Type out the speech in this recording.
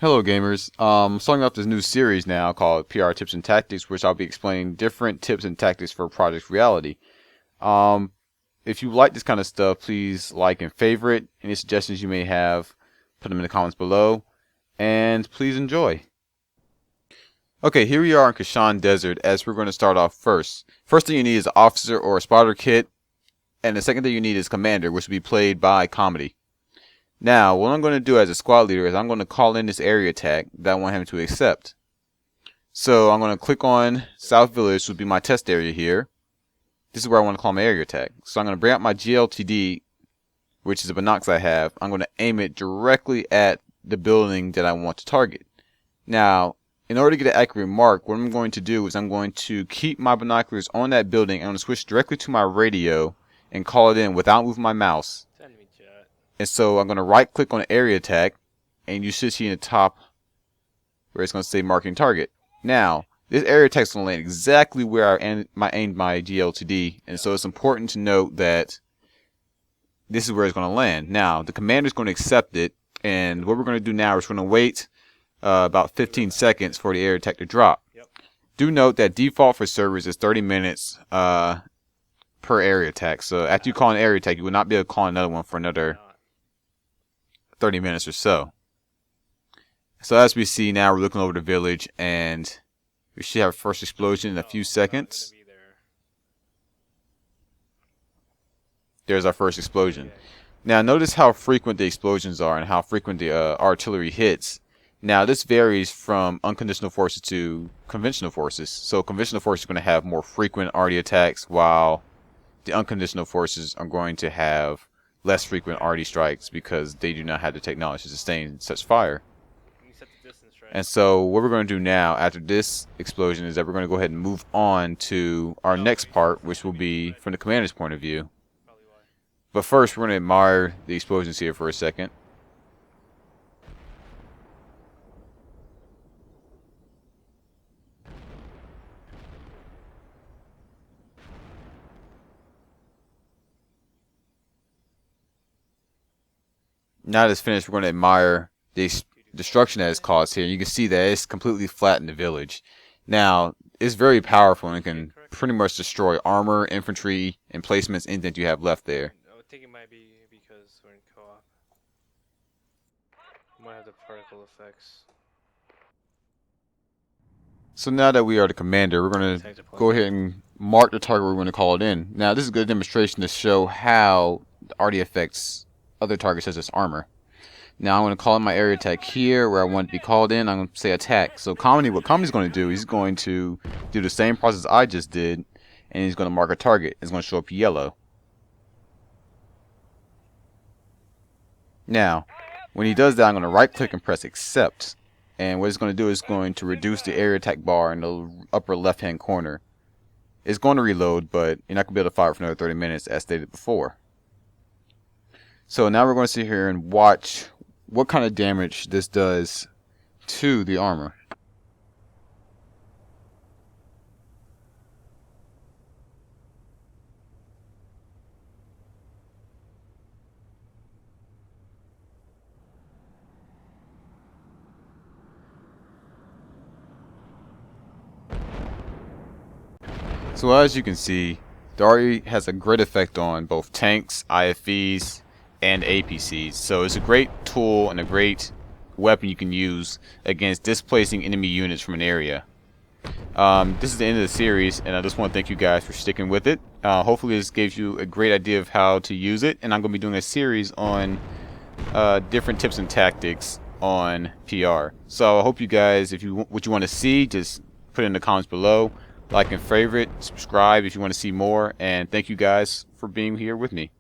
Hello gamers. Starting off this new series now called PR Tips and Tactics, which I'll be explaining different tips and tactics for Project Reality. Um, if you like this kind of stuff, please like and favorite. Any suggestions you may have, put them in the comments below, and please enjoy. Okay, here we are in Kashan Desert as we're going to start off first. First thing you need is an officer or a spotter kit, and the second thing you need is commander, which will be played by Comedy. Now, what I'm going to do as a squad leader is I'm going to call in this area attack that I want him to accept. So I'm going to click on South Village, which will be my test area here. This is where I want to call my area attack. So I'm going to bring out my GLTD, which is a binocs I have. I'm going to aim it directly at the building that I want to target. Now, in order to get an accurate mark, what I'm going to do is I'm going to keep my binoculars on that building. I'm going to switch directly to my radio and call it in without moving my mouse. And so I'm going to right click on area attack, and you should see in the top where it's going to say marking target. Now, this area attack is going to land exactly where I aimed my GLTD, and so it's important to note that this is where it's going to land. Now, the commander is going to accept it, and what we're going to do now is we're going to wait about 15 seconds for the area attack to drop. Do note that default for servers is 30 minutes per area attack, so after you call an area attack, you will not be able to call another one for another 30 minutes or so. So as we see now, we're looking over the village, and we should have a first explosion in a few seconds. There's our first explosion. Now notice how frequent the explosions are and how frequent the artillery hits. Now this varies from unconditional forces to conventional forces. So conventional forces are going to have more frequent arty attacks, while the unconditional forces are going to have less frequent arty strikes because they do not have the technology to sustain such fire. And so what we're going to do now after this explosion is that we're going to go ahead and move on to our next part, which will be from the commander's point of view. But first, we're going to admire the explosions here for a second. Now that it's finished, we're going to admire the destruction that it's caused here. You can see that it's completely flattened the village. Now, it's very powerful and it can pretty much destroy armor, infantry, emplacements, anything that you have left there. I think it might be because we're in co-op. Might have the particle effects. So now that we are the commander, we're going to go ahead and mark the target we're going to call it in. Now, this is a good demonstration to show how the arty affects other targets such as armor. Now I'm going to call in my area attack here where I want to be called in. I'm going to say attack. So what Comedy's going to do, he's going to do the same process I just did, and he's going to mark a target. It's going to show up yellow. Now, when he does that, I'm going to right click and press accept. And what it's going to do is going to reduce the area attack bar in the upper left hand corner. It's going to reload, but you're not going to be able to fire for another 30 minutes as stated before. So now we're going to sit here and watch what kind of damage this does to the armor. So as you can see, the arty has a great effect on both tanks, IFVs, and APCs. So it's a great tool and a great weapon you can use against displacing enemy units from an area. This is the end of the series, and I just want to thank you guys for sticking with it. Hopefully this gives you a great idea of how to use it, and I'm going to be doing a series on different tips and tactics on PR. So I hope you guys, if you what you want to see, just put it in the comments below. Like and favorite, subscribe if you want to see more, and thank you guys for being here with me.